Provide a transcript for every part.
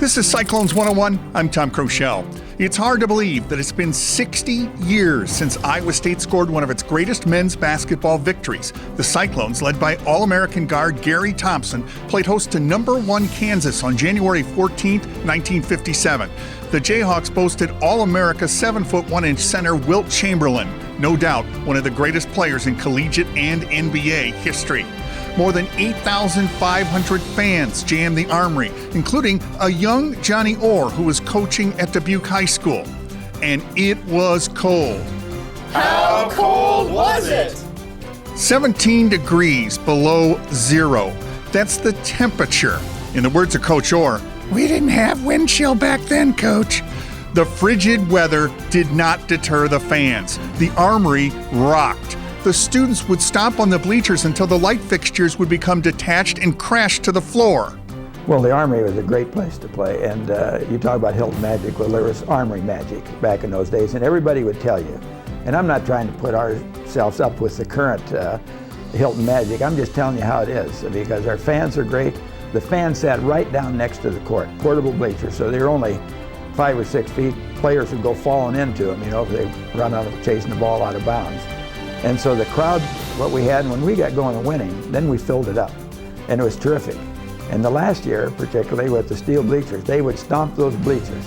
This is Cyclones 101. I'm Tom Crochelle. It's hard to believe that it's been 60 years since Iowa State scored one of its greatest men's basketball victories. The Cyclones, led by All-American guard Gary Thompson, played host to #1 Kansas on January 14, 1957. The Jayhawks boasted All-America 7'1" center Wilt Chamberlain, no doubt one of the greatest players in collegiate and NBA history. More than 8,500 fans jammed the Armory, including a young Johnny Orr who was coaching at Dubuque High School. And it was cold. How cold was it? 17 degrees below zero. That's the temperature. In the words of Coach Orr, "We didn't have wind chill back then, Coach." The frigid weather did not deter the fans. The Armory rocked. The students would stomp on the bleachers until the light fixtures would become detached and crash to the floor. Well, the Armory was a great place to play, and you talk about Hilton Magic. Well, there was Armory Magic back in those days, and everybody would tell you, and I'm not trying to put ourselves up with the current Hilton Magic, I'm just telling you how it is, because our fans are great. The fans sat right down next to the court, portable bleachers, so they're only 5 or 6 feet. Players would go falling into them, you know, if they run out of chasing the ball out of bounds. And so the crowd, what we had, when we got going and winning, then we filled it up, and it was terrific. And the last year, particularly with the steel bleachers, they would stomp those bleachers.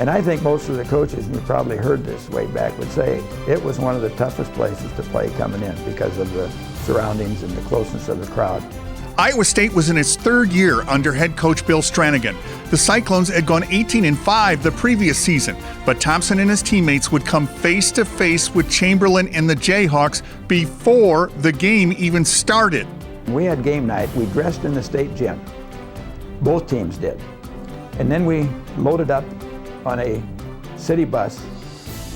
And I think most of the coaches, and you probably heard this way back, would say it was one of the toughest places to play coming in because of the surroundings and the closeness of the crowd. Iowa State was in its third year under head coach Bill Stranagan. The Cyclones had gone 18-5 the previous season, but Thompson and his teammates would come face-to-face with Chamberlain and the Jayhawks before the game even started. We had game night. We dressed in the state gym. Both teams did. And then we loaded up on a city bus,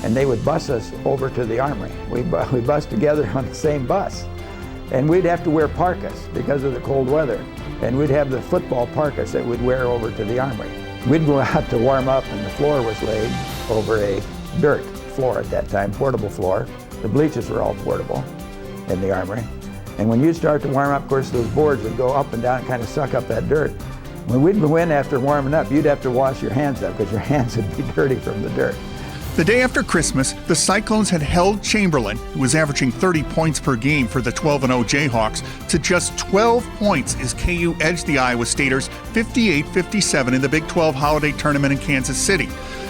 and they would bus us over to the Armory. We bused together on the same bus. And we'd have to wear parkas because of the cold weather. And we'd have the football parkas that we'd wear over to the Armory. We'd go out to warm up, and the floor was laid over a dirt floor at that time, portable floor. The bleachers were all portable in the Armory. And when you'd start to warm up, of course, those boards would go up and down and kind of suck up that dirt. When we'd go in after warming up, you'd have to wash your hands up because your hands would be dirty from the dirt. The day after Christmas, the Cyclones had held Chamberlain, who was averaging 30 points per game for the 12-0 Jayhawks, to just 12 points as KU edged the Iowa Staters 58-57 in the Big 12 Holiday Tournament in Kansas City.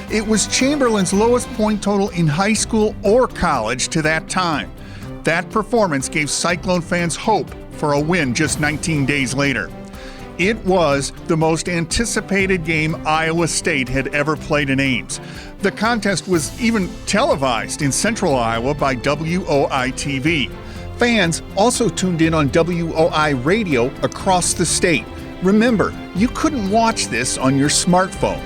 It was Chamberlain's lowest point total in high school or college to that time. That performance gave Cyclone fans hope for a win just 19 days later. It was the most anticipated game Iowa State had ever played in Ames. The contest was even televised in Central Iowa by WOI-TV. Fans also tuned in on WOI radio across the state. Remember, you couldn't watch this on your smartphone.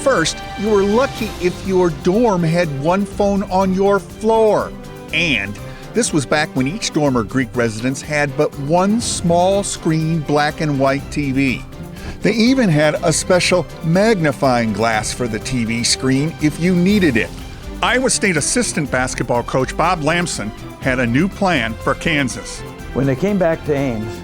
First, you were lucky if your dorm had one phone on your floor. And this was back when each dorm or Greek residence had but one small screen black and white TV. They even had a special magnifying glass for the TV screen if you needed it. Iowa State assistant basketball coach Bob Lamson had a new plan for Kansas. When they came back to Ames,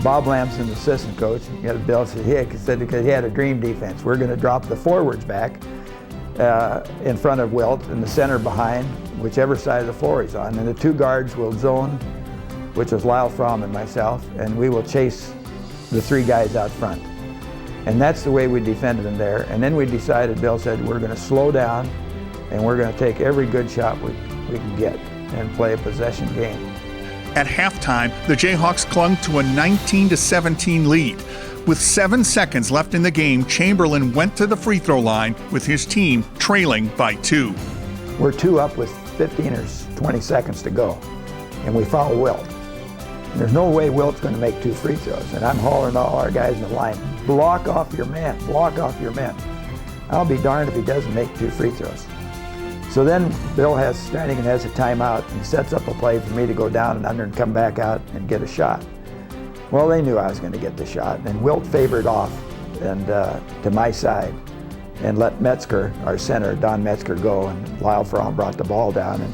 Bob Lamson, the assistant coach, Bill said because he had a dream defense. We're going to drop the forwards back in front of Wilt and the center behind, whichever side of the floor he's on. And the two guards will zone, which was Lyle Fromm and myself, and we will chase the three guys out front. And that's the way we defended them there. And then we decided, Bill said, we're going to slow down and we're going to take every good shot we can get and play a possession game. At halftime, the Jayhawks clung to a 19-17 lead. With 7 seconds left in the game, Chamberlain went to the free throw line with his team trailing by 2. We're 2 up with 15 or 20 seconds to go, and we foul Wilt. There's no way Wilt's going to make 2 free throws, and I'm hauling all our guys in the line. Block off your men, block off your men. I'll be darned if he doesn't make 2 free throws. So then Bill Stranagan has a timeout and sets up a play for me to go down and under and come back out and get a shot. Well, they knew I was going to get the shot, and Wilt favored off and to my side and let Metzger, our center, Don Metzger, go, and Lyle Fromm brought the ball down, and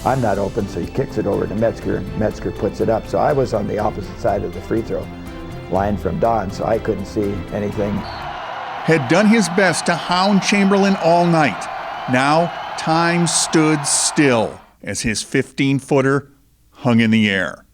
I'm not open, so he kicks it over to Metzger, and Metzger puts it up. So I was on the opposite side of the free throw line from Don, so I couldn't see anything. had done his best to hound Chamberlain all night. Now, time stood still as his 15-footer hung in the air.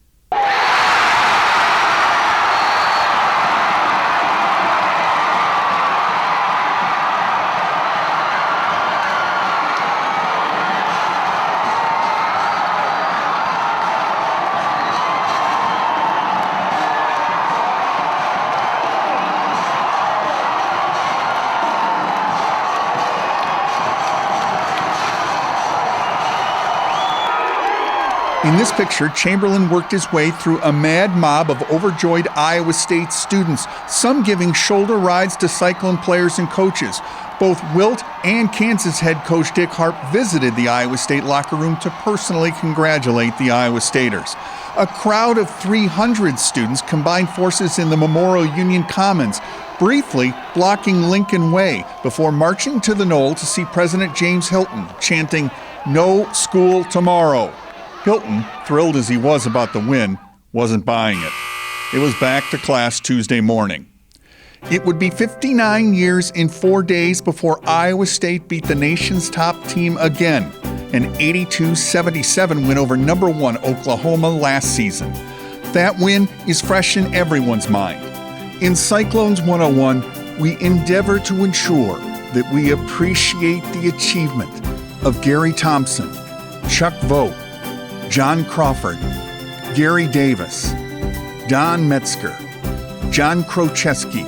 In this picture, Chamberlain worked his way through a mad mob of overjoyed Iowa State students, some giving shoulder rides to Cyclone players and coaches. Both Wilt and Kansas head coach Dick Harp visited the Iowa State locker room to personally congratulate the Iowa Staters. A crowd of 300 students combined forces in the Memorial Union Commons, briefly blocking Lincoln Way before marching to the Knoll to see President James Hilton chanting, "No school tomorrow." Hilton, thrilled as he was about the win, wasn't buying it. It was back to class Tuesday morning. It would be 59 years in 4 days before Iowa State beat the nation's top team again, an 82-77 win over number 1 Oklahoma last season. That win is fresh in everyone's mind. In Cyclones 101, we endeavor to ensure that we appreciate the achievement of Gary Thompson, Chuck Vogt, John Crawford, Gary Davis, Don Metzger, John Krocheski,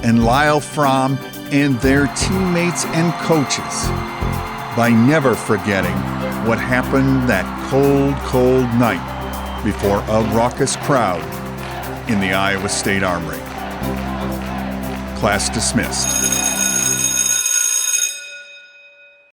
and Lyle Fromm and their teammates and coaches by never forgetting what happened that cold, cold night before a raucous crowd in the Iowa State Armory. Class dismissed.